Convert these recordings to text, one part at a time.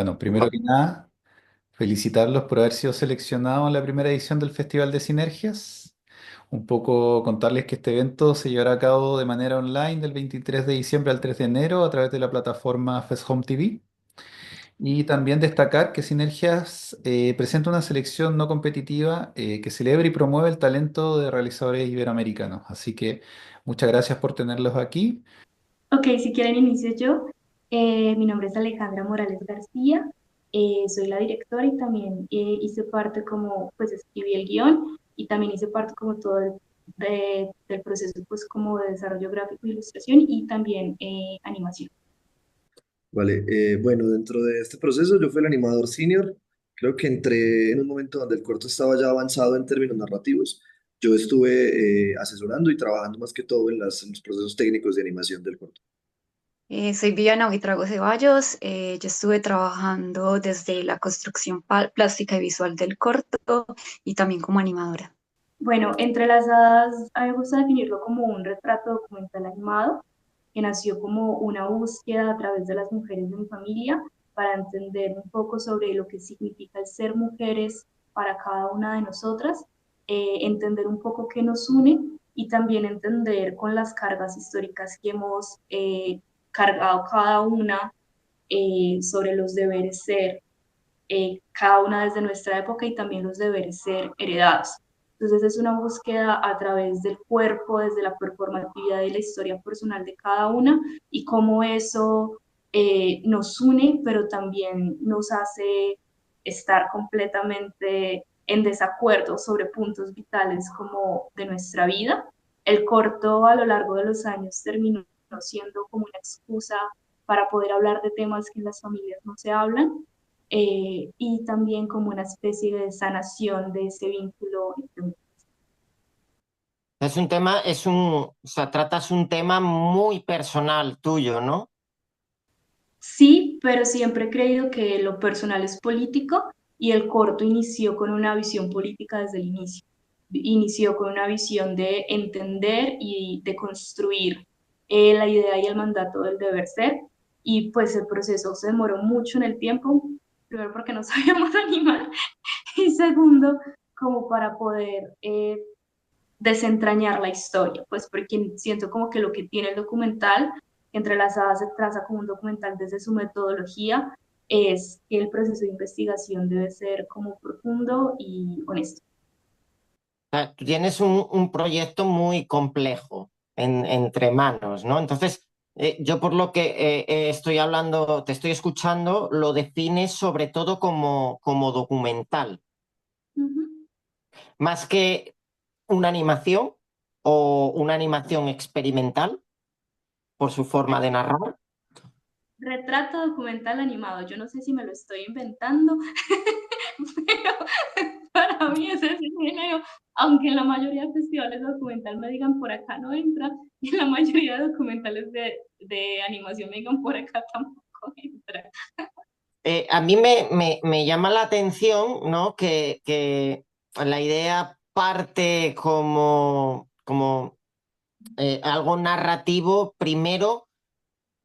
Bueno, primero que nada, felicitarlos por haber sido seleccionados en la primera edición del Festival de Sinergias. Un poco contarles que este evento se llevará a cabo de manera online del 23 de diciembre al 3 de enero a través de la plataforma Fest Home TV. Y también destacar que Sinergias presenta una selección no competitiva que celebra y promueve el talento de realizadores iberoamericanos. Así que muchas gracias por tenerlos aquí. Ok, si quieren inicio yo. Mi nombre es Alejandra Morales García, soy la directora y también hice parte como, pues escribí el guión y también hice parte como todo del proceso, pues como de desarrollo gráfico e ilustración y también animación. Vale, bueno, dentro de este proceso yo fui el animador senior. Creo que entré en un momento donde el corto estaba ya avanzado en términos narrativos. Yo estuve asesorando y trabajando más que todo en los procesos técnicos de animación del corto. Soy Viviana Buitrago Ceballos. Yo estuve trabajando desde la construcción plástica y visual del corto y también como animadora. Bueno, Entrelazadas, a mí me gusta definirlo como un retrato documental animado que nació como una búsqueda a través de las mujeres de mi familia para entender un poco sobre lo que significa el ser mujeres para cada una de nosotras, entender un poco qué nos une y también entender con las cargas históricas que hemos cargado cada una sobre los deberes ser cada una desde nuestra época y también los deberes ser heredados. Entonces es una búsqueda a través del cuerpo, desde la performatividad y la historia personal de cada una y cómo eso nos une, pero también nos hace estar completamente en desacuerdo sobre puntos vitales como de nuestra vida. El corto a lo largo de los años terminó siendo como una excusa para poder hablar de temas que en las familias no se hablan y también como una especie de sanación de ese vínculo entre. Es un tema, o sea, tratas un tema muy personal tuyo, ¿no? Sí, pero siempre he creído que lo personal es político y el corto inició con una visión política desde el inicio. Inició con una visión de entender y de construir la idea y el mandato del deber ser. Y pues el proceso se demoró mucho en el tiempo, primero porque no sabíamos animar y segundo como para poder desentrañar la historia, pues porque siento como que lo que tiene el documental, Entrelazada se traza como un documental desde su metodología, es que el proceso de investigación debe ser como profundo y honesto. O sea, tú tienes un proyecto muy complejo entre manos, ¿no? Entonces, yo por lo que estoy hablando, te estoy escuchando, lo defines sobre todo como documental, Uh -huh. más que una animación o una animación experimental por su forma de narrar. Retrato documental animado, yo no sé si me lo estoy inventando, pero para mí ese es el género, aunque en la mayoría de festivales documental me digan por acá no entra, y en la mayoría de documentales de animación me digan por acá tampoco entra. A mí me llama la atención, ¿no? Que la idea parte como algo narrativo primero,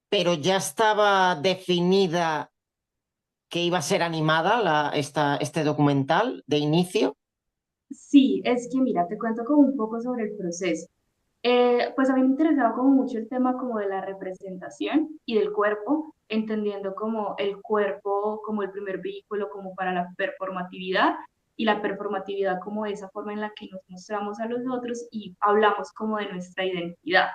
pero ya estaba definida que iba a ser animada este documental de inicio. Sí, es que mira, te cuento como un poco sobre el proceso. Pues a mí me interesaba como mucho el tema como de la representación y del cuerpo, entendiendo como el cuerpo como el primer vehículo como para la performatividad y la performatividad como esa forma en la que nos mostramos a los otros y hablamos como de nuestra identidad.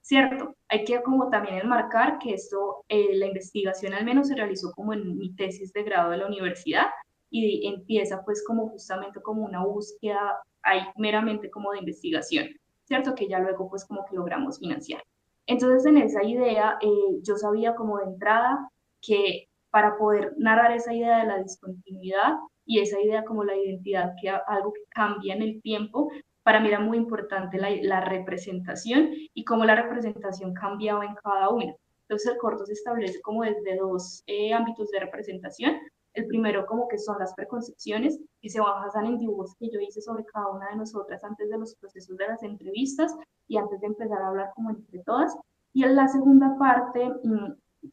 ¿Cierto? Hay que como también enmarcar que esto, la investigación al menos se realizó como en mi tesis de grado de la universidad y empieza pues como justamente como una búsqueda ahí meramente como de investigación, ¿cierto? Que ya luego pues como que logramos financiar. Entonces en esa idea yo sabía como de entrada que para poder narrar esa idea de la discontinuidad y esa idea como la identidad, que algo que cambia en el tiempo, para mí era muy importante la representación y cómo la representación cambiaba en cada una. Entonces el corto se establece como desde dos ámbitos de representación. El primero como que son las preconcepciones que se basan en dibujos que yo hice sobre cada una de nosotras antes de los procesos de las entrevistas y antes de empezar a hablar como entre todas. Y en la segunda parte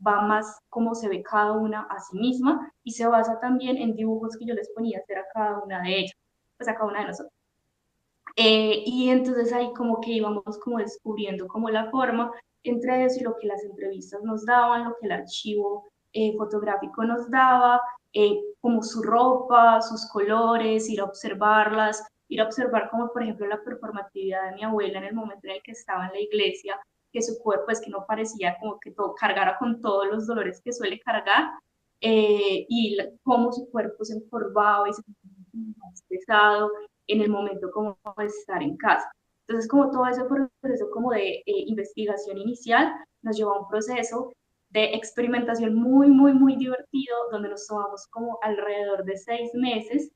va más cómo se ve cada una a sí misma y se basa también en dibujos que yo les ponía a hacer a cada una de ellas, pues a cada una de nosotros. Y entonces ahí como que íbamos como descubriendo como la forma entre eso y lo que las entrevistas nos daban, lo que el archivo fotográfico nos daba, como su ropa, sus colores, ir a observarlas, ir a observar como por ejemplo la performatividad de mi abuela en el momento en el que estaba en la iglesia, que su cuerpo es que no parecía como que todo cargara con todos los dolores que suele cargar, y cómo su cuerpo se encorvaba y se sentía más pesado en el momento como de estar en casa. Entonces, como todo ese proceso como de investigación inicial nos llevó a un proceso de experimentación muy, muy, muy divertido, donde nos tomamos como alrededor de 6 meses,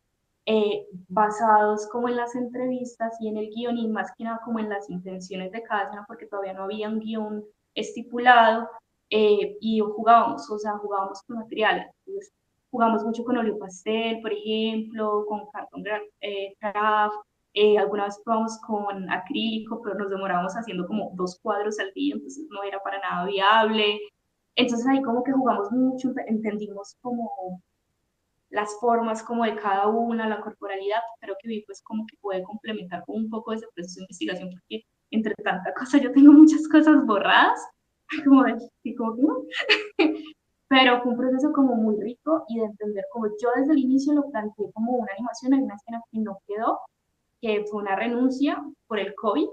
basados como en las entrevistas y en el guión y más que nada como en las intenciones de cada escena, porque todavía no había un guión estipulado, y jugábamos, o sea, jugábamos con material. Entonces, jugamos mucho con óleo pastel, por ejemplo, con cartón craft, alguna vez probamos con acrílico, pero nos demorábamos haciendo como 2 cuadros al día, entonces no era para nada viable. Entonces ahí como que jugamos mucho, entendimos como las formas como de cada una, la corporalidad, creo que vi pues como que puede complementar con un poco ese proceso de investigación, porque entre tanta cosa yo tengo muchas cosas borradas, como de, y como que no. Pero fue un proceso como muy rico y de entender como yo desde el inicio lo planteé como una animación, hay una escena que no quedó, que fue una renuncia por el COVID,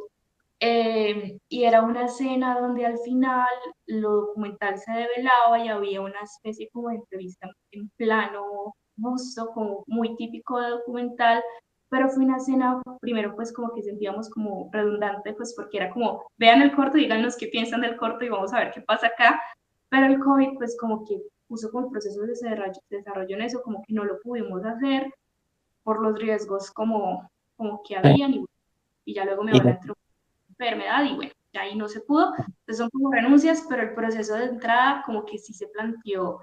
y era una escena donde al final lo documental se develaba y había una especie como de entrevista en plano busto, como muy típico de documental, pero fue una escena, primero pues como que sentíamos como redundante, pues porque era como, vean el corto, díganos qué piensan del corto y vamos a ver qué pasa acá, pero el COVID pues como que puso como procesos de desarrollo en eso, como que no lo pudimos hacer por los riesgos como que habían, y ya luego mi abuela entró enfermedad y bueno, ya ahí no se pudo. Entonces son como renuncias, pero el proceso de entrada como que sí se planteó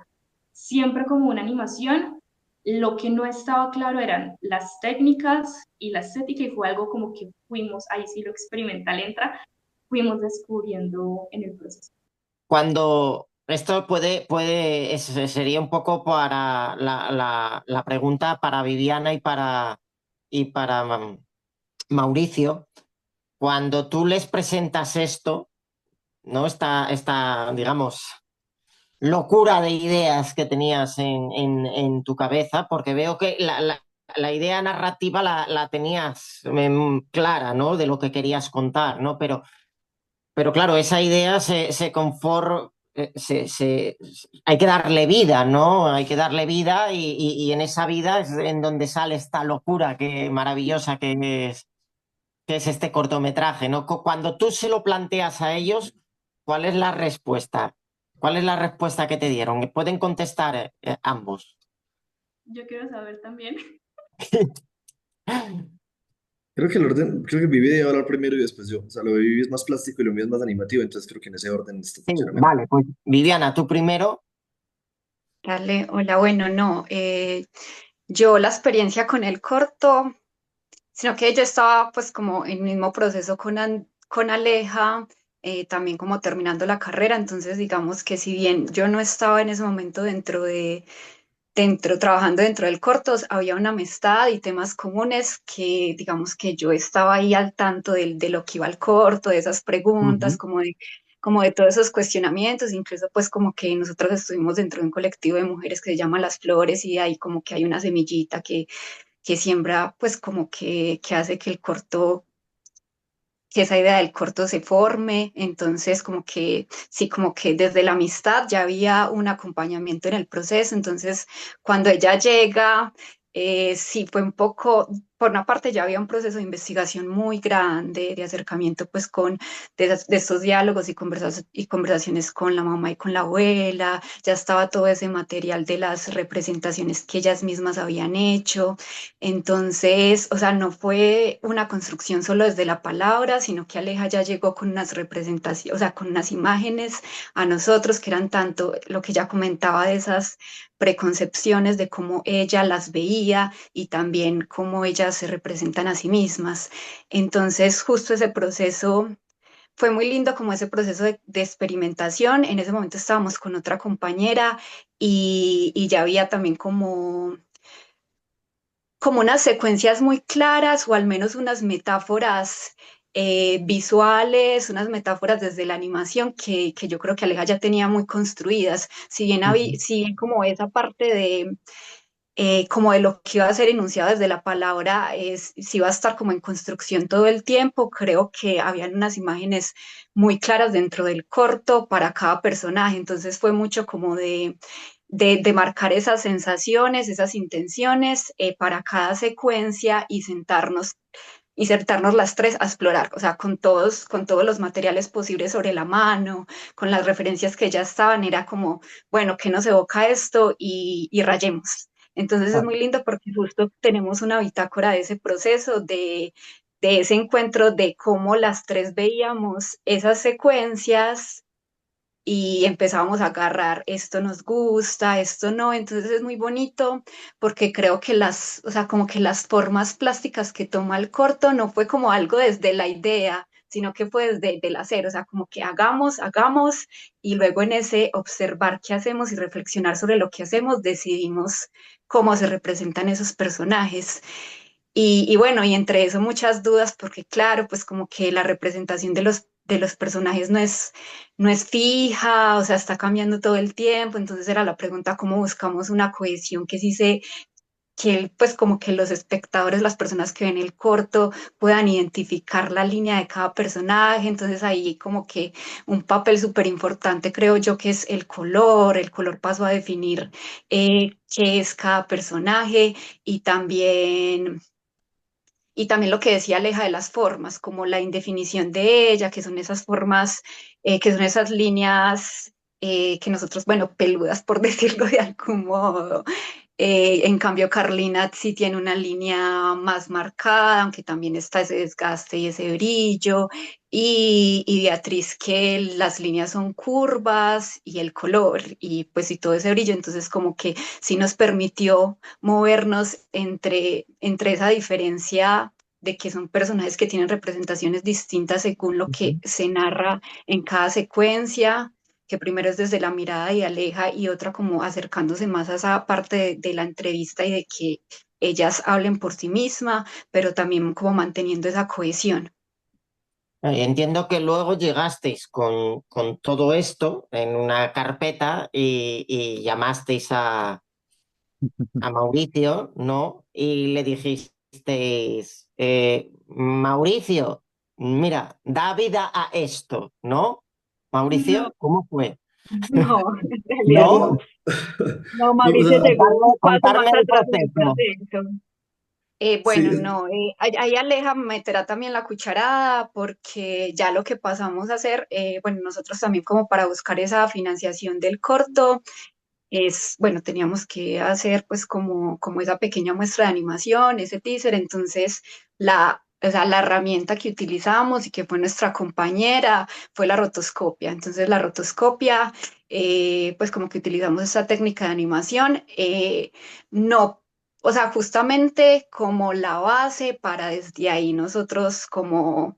siempre como una animación. Lo que no estaba claro eran las técnicas y la estética y fue algo como que fuimos, ahí sí lo experimental entra, fuimos descubriendo en el proceso. Cuando esto sería un poco para la pregunta para Viviana y para Mauricio. Cuando tú les presentas esto, ¿no? Esta, digamos, locura de ideas que tenías en tu cabeza, porque veo que la idea narrativa la tenías clara, ¿no? De lo que querías contar, ¿no? Pero claro, esa idea se conforma. Hay que darle vida, ¿no? Hay que darle vida y en esa vida es en donde sale esta locura que maravillosa que es este cortometraje, ¿no? Cuando tú se lo planteas a ellos, ¿cuál es la respuesta? ¿Cuál es la respuesta que te dieron? ¿Pueden contestar ambos? Yo quiero saber también. Creo que el orden, creo que Vivi debe hablar primero y después yo. O sea, lo de Vivi es más plástico y lo mío es más animativo, entonces creo que en ese orden esto Sí, funciona mejor. vale, pues Viviana, tú primero. Dale, hola, bueno, no, yo la experiencia con el corto, sino que yo estaba pues como en el mismo proceso con Aleja, también como terminando la carrera, entonces digamos que si bien yo no estaba en ese momento trabajando dentro del cortos, había una amistad y temas comunes que digamos que yo estaba ahí al tanto de lo que iba al corto, de esas preguntas, Ujú. como de todos esos cuestionamientos, incluso pues como que nosotros estuvimos dentro de un colectivo de mujeres que se llama Las Flores y ahí como que hay una semillita que siembra pues como que hace que el corto, que esa idea del corto se forme, entonces como que sí, como que desde la amistad ya había un acompañamiento en el proceso, entonces cuando ella llega, sí fue un poco, por una parte ya había un proceso de investigación muy grande, de acercamiento pues de estos diálogos y conversaciones con la mamá y con la abuela, ya estaba todo ese material de las representaciones que ellas mismas habían hecho, entonces, o sea, no fue una construcción solo desde la palabra, sino que Aleja ya llegó con unas representaciones, o sea, con unas imágenes a nosotros que eran tanto lo que ella comentaba de esas preconcepciones de cómo ella las veía y también cómo ellas se representan a sí mismas. Entonces, justo ese proceso fue muy lindo como ese proceso de experimentación. En ese momento estábamos con otra compañera y ya había también como unas secuencias muy claras o al menos unas metáforas visuales, unas metáforas desde la animación que yo creo que Aleja ya tenía muy construidas. Ujú. Si bien como esa parte de como de lo que iba a ser enunciado desde la palabra, si iba a estar como en construcción todo el tiempo, creo que habían unas imágenes muy claras dentro del corto para cada personaje, entonces fue mucho como de marcar esas sensaciones, esas intenciones para cada secuencia y sentarnos las tres a explorar, o sea, con todos los materiales posibles sobre la mano, con las referencias que ya estaban, era como, bueno, ¿qué nos evoca esto? Y rayemos. Entonces es Ah, muy lindo porque justo tenemos una bitácora de ese proceso, de ese encuentro, de cómo las tres veíamos esas secuencias y empezábamos a agarrar, esto nos gusta, esto no, entonces es muy bonito porque creo que o sea, como que las formas plásticas que toma el corto no fue como algo desde la idea, sino que fue desde el hacer, o sea, como que hagamos y luego en ese observar qué hacemos y reflexionar sobre lo que hacemos, decidimos cómo se representan esos personajes. Y bueno, y entre eso muchas dudas, porque claro, pues como que la representación de los personajes no es fija, o sea, está cambiando todo el tiempo, entonces era la pregunta, ¿cómo buscamos una cohesión que sí se, que pues como que los espectadores, las personas que ven el corto, puedan identificar la línea de cada personaje? Entonces ahí como que un papel súper importante creo yo que es el color pasó a definir qué es cada personaje y también... Y también lo que decía Aleja de las formas, como la indefinición de ella, que son esas formas, que son esas líneas que nosotros, bueno, peludas por decirlo de algún modo. En cambio, Carlina sí tiene una línea más marcada, aunque también está ese desgaste y ese brillo. Y Beatriz, que las líneas son curvas y el color, y pues y todo ese brillo. Entonces, como que sí nos permitió movernos entre esa diferencia de que son personajes que tienen representaciones distintas según lo que ujú. se narra en cada secuencia, que primero es desde la mirada y Aleja y otra como acercándose más a esa parte de la entrevista y de que ellas hablen por sí mismas, pero también como manteniendo esa cohesión. Entiendo que luego llegasteis con todo esto en una carpeta y llamasteis a Mauricio, ¿no? Y le dijisteis, Mauricio, mira, da vida a esto, ¿no? No, Mauricio, ¿cómo fue? no, en realidad no. No, No, o Mauricio sea, llegó un paso Contarme más el atrás en el proceso. proceso. sí, Bueno, no, ahí Aleja meterá también la cucharada porque ya lo que pasamos a hacer, bueno, nosotros también como para buscar esa financiación del corto, bueno, teníamos que hacer pues como esa pequeña muestra de animación, ese teaser, entonces o sea, la herramienta que utilizamos y que fue nuestra compañera fue la rotoscopia. Entonces la rotoscopia, pues como que utilizamos esa técnica de animación, no, o sea, justamente como la base para desde ahí nosotros como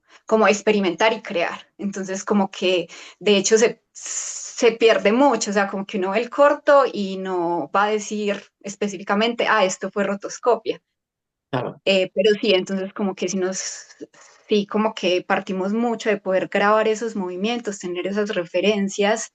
experimentar y crear. Entonces como que de hecho se pierde mucho, o sea, como que uno ve el corto y no va a decir específicamente, ah, esto fue rotoscopia. Claro. Pero sí, entonces como que sí, como que partimos mucho de poder grabar esos movimientos, tener esas referencias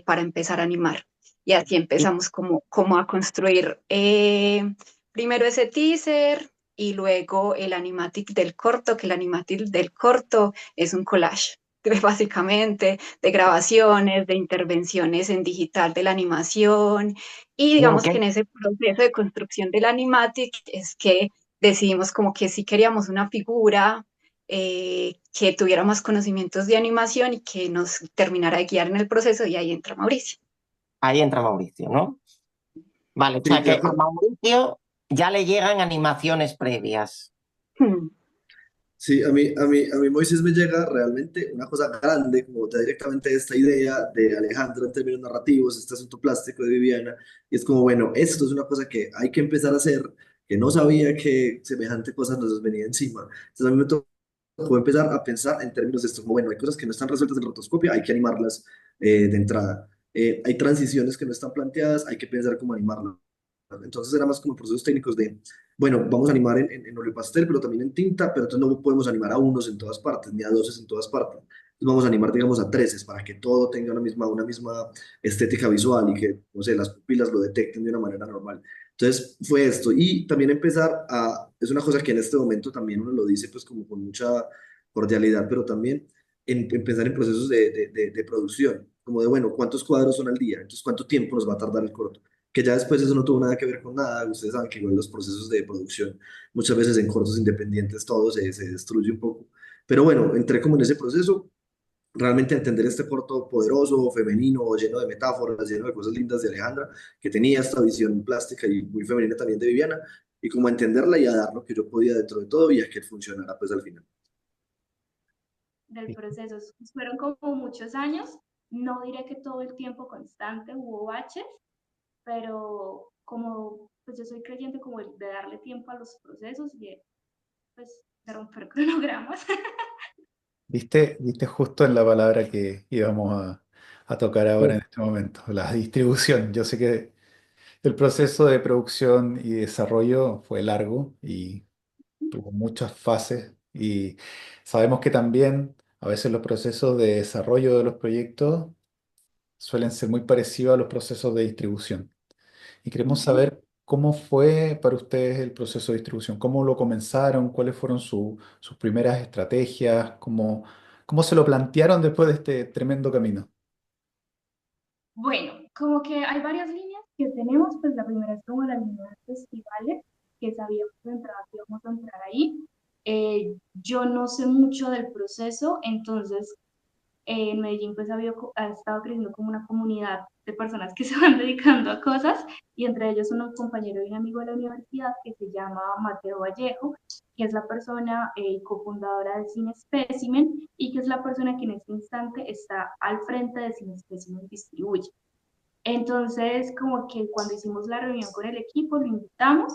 para empezar a animar. Y así empezamos como a construir primero ese teaser y luego el animatic del corto, que el animatic del corto es un collage, básicamente, de grabaciones, de intervenciones en digital de la animación. Y ¿En digamos qué? que en ese proceso de construcción del animatic es que decidimos como que sí queríamos una figura que tuviera más conocimientos de animación y que nos terminara de guiar en el proceso y ahí entra Mauricio. Ahí entra Mauricio, ¿no? Vale, o sí, sea que a Mauricio ya le llegan animaciones previas. Hmm. sí, a mí Moisés me llega realmente una cosa grande, como ya directamente esta idea de Alejandro en términos narrativos, este asunto plástico de Viviana, y es como, bueno, esto es una cosa que hay que empezar a hacer, que no sabía que semejante cosa nos venía encima. Entonces a mí me puedo empezar a pensar en términos de esto, como bueno, hay cosas que no están resueltas en rotoscopia, hay que animarlas de entrada. Hay transiciones que no están planteadas, hay que pensar cómo animarlas. Entonces era más como procesos técnicos de, bueno, vamos a animar en óleo pastel, pero también en tinta, pero entonces no podemos animar a unos en todas partes, ni a doces en todas partes. Entonces vamos a animar, digamos, a treces para que todo tenga una misma estética visual y que, no sé, las pupilas lo detecten de una manera normal. Entonces fue esto. Y también empezar a, es una cosa que en este momento también uno lo dice pues como con mucha cordialidad, pero también empezar en procesos de producción, como de, bueno, ¿cuántos cuadros son al día? Entonces, ¿cuánto tiempo nos va a tardar el corto? Que ya después eso no tuvo nada que ver con nada. Ustedes saben que igual los procesos de producción, muchas veces en cortos independientes, todo se destruye un poco. Pero bueno, entré como en ese proceso, realmente entender este corto poderoso, femenino, lleno de metáforas, lleno de cosas lindas de Alejandra, que tenía esta visión plástica y muy femenina también de Viviana, y como entenderla y a dar lo que yo podía dentro de todo y a que funcionara pues al final. Del proceso. Fueron como muchos años, no diré que todo el tiempo constante hubo baches, pero como pues yo soy creyente como de darle tiempo a los procesos y pues de romper cronogramas. Viste justo en la palabra que íbamos a tocar ahora Oh, en este momento, la distribución. Yo sé que el proceso de producción y desarrollo fue largo y tuvo muchas fases y sabemos que también a veces los procesos de desarrollo de los proyectos suelen ser muy parecidos a los procesos de distribución. Y queremos Ujú. saber cómo fue para ustedes el proceso de distribución, cómo lo comenzaron, cuáles fueron sus primeras estrategias, cómo se lo plantearon después de este tremendo camino. Bueno, como que hay varias líneas que tenemos, pues la primera es como la línea de festivales, que sabíamos de entrada que íbamos a entrar ahí. Yo no sé mucho del proceso, entonces en Medellín pues ha estado creciendo como una comunidad de personas que se van dedicando a cosas y entre ellos un compañero y un amigo de la universidad que se llama Mateo Vallejo, que es la persona cofundadora de Cine Specimen y que es la persona que en este instante está al frente de Cine Specimen Distribuye. Entonces, como que cuando hicimos la reunión con el equipo, lo invitamos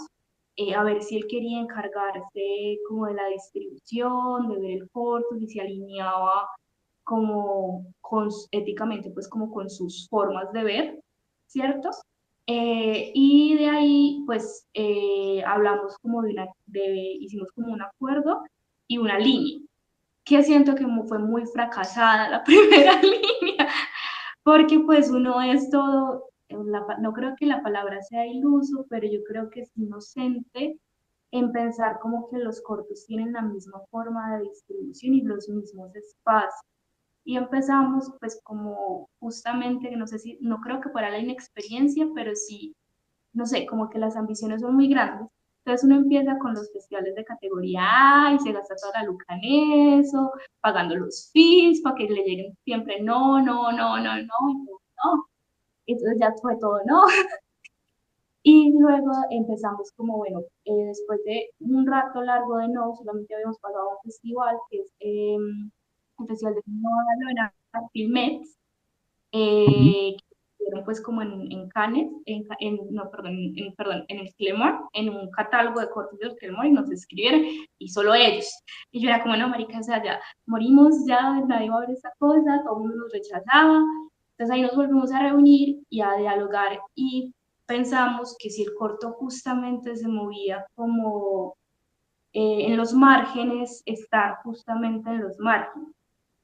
a ver si él quería encargarse como de la distribución, de ver el corto, si se alineaba como éticamente, pues como con sus formas de ver, ¿cierto? Y de ahí, pues, hablamos como hicimos como un acuerdo y una línea, que siento que fue muy fracasada la primera línea, porque pues uno es todo, no creo que la palabra sea iluso, pero yo creo que es inocente en pensar como que los cortos tienen la misma forma de distribución y los mismos espacios. Y empezamos pues como justamente, no sé si, no creo que fuera la inexperiencia, pero sí, no sé, como que las ambiciones son muy grandes. Entonces uno empieza con los festivales de categoría A y se gasta toda la luca en eso, pagando los fees para que le lleguen siempre no, no, no, no, no, y no. Entonces ya fue todo no. Y luego empezamos como, bueno, después de un rato largo de no, solamente habíamos pasado a un festival, que es el Festival de Cine de Badalona, Filmex, Ujú. que estuvieron pues como en Cannes, no, perdón, perdón, en el Clemor, en un catálogo de cortos del Clemor, y nos escribieron, y solo ellos. Y yo era como, no, marica, o sea, ya morimos, ya nadie va a ver esta cosa, todo el mundo nos rechazaba. Entonces ahí nos volvimos a reunir y a dialogar, y pensamos que si el corto justamente se movía como en los márgenes, estar justamente en los márgenes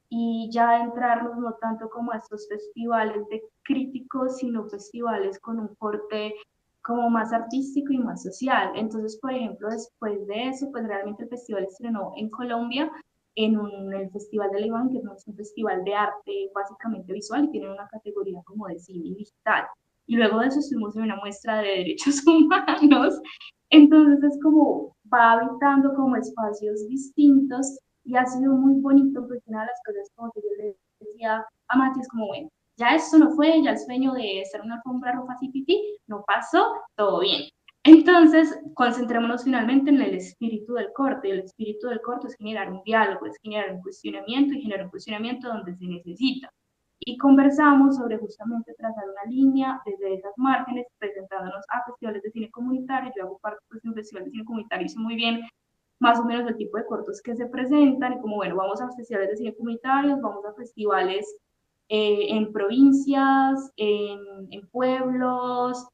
y ya adentrarnos no tanto como a estos festivales de críticos, sino festivales con un corte como más artístico y más social. Entonces, por ejemplo, después de eso, pues realmente el festival estrenó en Colombia el Festival de Leibán, que no es un festival de arte básicamente visual y tiene una categoría como de cine digital. Y luego de eso estuvimos en una muestra de derechos humanos. Entonces es como va habitando como espacios distintos y ha sido muy bonito porque una de las cosas como que yo le decía a Mati es como, bueno, ya esto no fue, ya el sueño de ser una alfombra roja así pipí, no pasó, todo bien. Entonces, concentrémonos finalmente en el espíritu del corte. Y el espíritu del corte es generar un diálogo, es generar un cuestionamiento y generar un cuestionamiento donde se necesita. Y conversamos sobre justamente trazar una línea desde esas márgenes, presentándonos a festivales de cine comunitario. Yo hago parte pues, de un festival de cine comunitario, hice muy bien más o menos el tipo de cortos que se presentan, y como, bueno, vamos a festivales de cine comunitarios, vamos a festivales en provincias, en pueblos,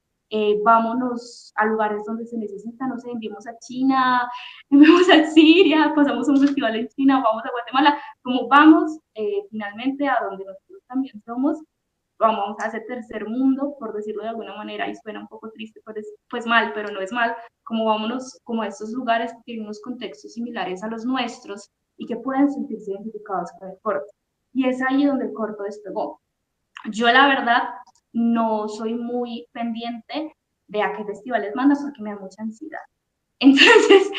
vámonos a lugares donde se necesita, no sé, enviemos a China, enviemos a Siria, pasamos un festival en China, vamos a Guatemala, como vamos finalmente a donde nosotros también somos, vamos a ese tercer mundo, por decirlo de alguna manera, y suena un poco triste, pues mal, pero no es mal, como vámonos como a estos lugares que tienen unos contextos similares a los nuestros y que pueden sentirse identificados con el corto. Y es ahí donde el corto despegó. Yo la verdad no soy muy pendiente de a qué festivales manda porque me da mucha ansiedad. Entonces,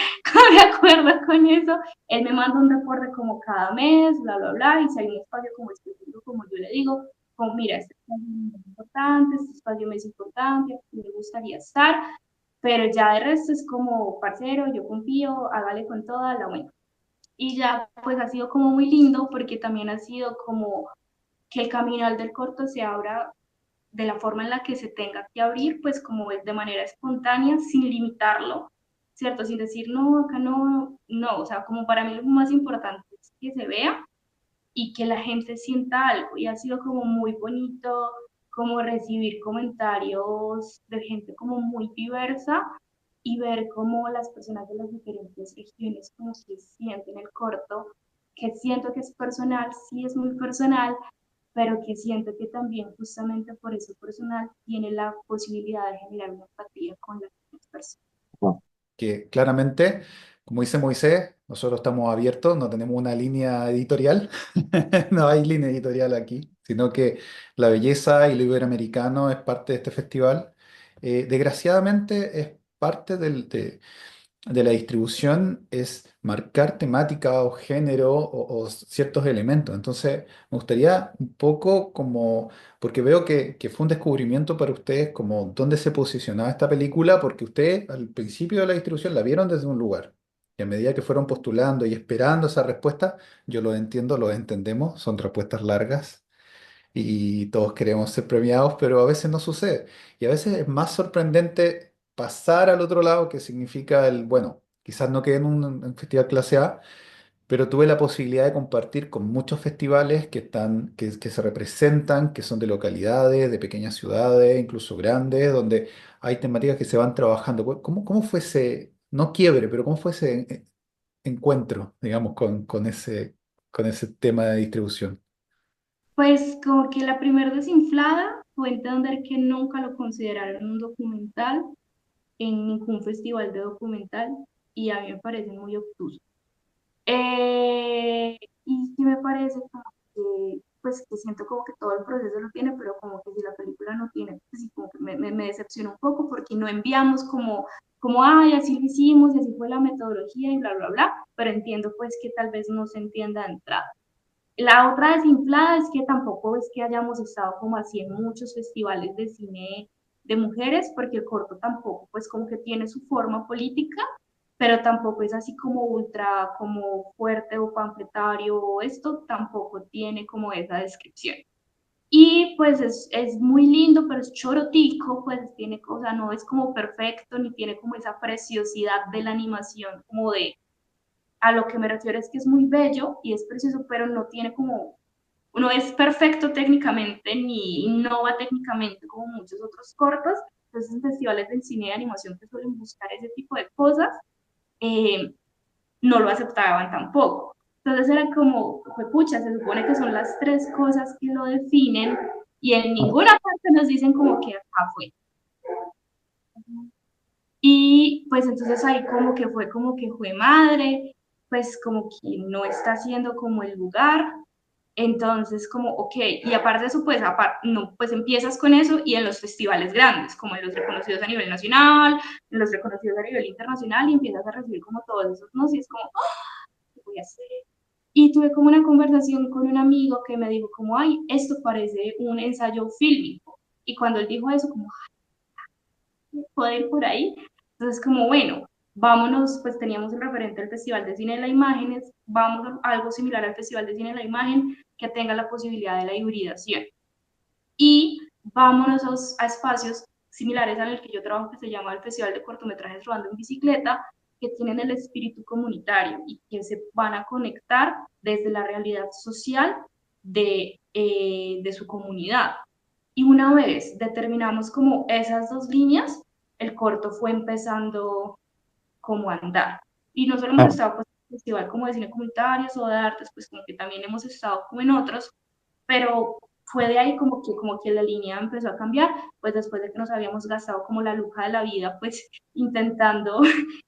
de acuerdo con eso, él me manda un reporte como cada mes, bla, bla, bla, y si hay un espacio como específico, como yo le digo, como mira, este espacio me es importante, este espacio me es importante, me gustaría estar, pero ya de resto es como, parcero, yo confío, hágale con toda la buena. Y ya, pues ha sido como muy lindo porque también ha sido como que el caminal del corto se abra de la forma en la que se tenga que abrir, pues como es de manera espontánea, sin limitarlo, ¿cierto? Sin decir, no, acá no, no, o sea, como para mí lo más importante es que se vea y que la gente sienta algo, y ha sido como muy bonito como recibir comentarios de gente como muy diversa y ver cómo las personas de las diferentes regiones como que sienten el corto, que siento que es personal, sí es muy personal, pero que siento que también justamente por eso personal tiene la posibilidad de generar una empatía con las personas. Que claramente, como dice Moisés, nosotros estamos abiertos, no tenemos una línea editorial, no hay línea editorial aquí, sino que la belleza y lo iberoamericano es parte de este festival. Desgraciadamente es parte de la distribución es marcar temática o género o ciertos elementos. Entonces, me gustaría un poco como, porque veo que fue un descubrimiento para ustedes, como dónde se posicionaba esta película, porque ustedes al principio de la distribución la vieron desde un lugar. Y a medida que fueron postulando y esperando esa respuesta, yo lo entiendo, lo entendemos, son respuestas largas y todos queremos ser premiados, pero a veces no sucede. Y a veces es más sorprendente pasar al otro lado, que significa el, bueno, quizás no quede en un festival clase A, pero tuve la posibilidad de compartir con muchos festivales que están, que se representan, que son de localidades, de pequeñas ciudades, incluso grandes, donde hay temáticas que se van trabajando. ¿Cómo fue ese, no quiebre, pero cómo fue ese encuentro, digamos, con ese tema de distribución? Pues como que la primera desinflada fue entender que nunca lo consideraron un documental en ningún festival de documental, y a mí me parece muy obtuso. Y sí me parece como que, pues que siento como que todo el proceso lo tiene, pero como que si la película no tiene, pues sí, como que me decepciona un poco porque no enviamos ay, así lo hicimos y así fue la metodología y bla, bla, bla, pero entiendo pues que tal vez no se entienda de entrada. La otra desinflada es que tampoco es que hayamos estado como así en muchos festivales de cine de mujeres, porque el corto tampoco, pues como que tiene su forma política, pero tampoco es así como ultra, como fuerte o panfletario o esto, tampoco tiene como esa descripción. Y pues es muy lindo, pero es chorotico, pues tiene, o sea, no es como perfecto, ni tiene como esa preciosidad de la animación, como de, a lo que me refiero es que es muy bello y es precioso, pero no tiene como, no es perfecto técnicamente, ni innova técnicamente como muchos otros cortos. Entonces, en festivales de cine y animación que suelen buscar ese tipo de cosas, eh, no lo aceptaban tampoco. Entonces era como, pucha, se supone que son las tres cosas que lo definen y en ninguna parte nos dicen como que acá fue. Y pues entonces ahí como que fue madre, pues como que no está haciendo como el lugar. Entonces, como, ok, y aparte de eso, pues, no, pues empiezas con eso y en los festivales grandes, como en los reconocidos a nivel nacional, en los reconocidos a nivel internacional, y empiezas a recibir como todos esos, no, y es como, ¿qué voy a hacer? Y tuve como una conversación con un amigo que me dijo como, ay, esto parece un ensayo fílmico. Y cuando él dijo eso, como, puede ir por ahí. Entonces, como bueno, vámonos, pues teníamos el referente del Festival de Cine de la Imagen, vamos a algo similar al Festival de Cine de la Imagen que tenga la posibilidad de la hibridación. Y vámonos a espacios similares al que yo trabajo, que se llama el Festival de Cortometrajes Rodando en Bicicleta, que tienen el espíritu comunitario y que se van a conectar desde la realidad social de su comunidad. Y una vez determinamos como esas dos líneas, el corto fue empezando como a andar. Y no solo hemos estado pues, en el festival como de cine comunitarios o de artes, pues como que también hemos estado como en otros, pero fue de ahí como que la línea empezó a cambiar, pues después de que nos habíamos gastado como la luja de la vida, pues intentando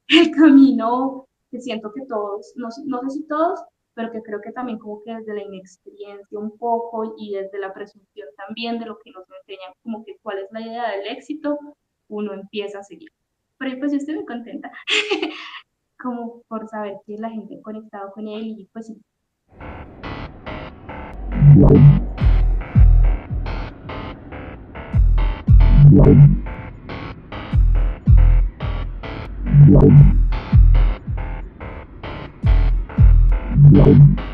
el camino que siento que todos, no sé si todos, pero que creo que también como que desde la inexperiencia un poco y desde la presunción también de lo que nos enseñan, como que cuál es la idea del éxito, uno empieza a seguir. Pero pues yo estoy muy contenta como por saber que la gente ha conectado con él y pues sí. Wow.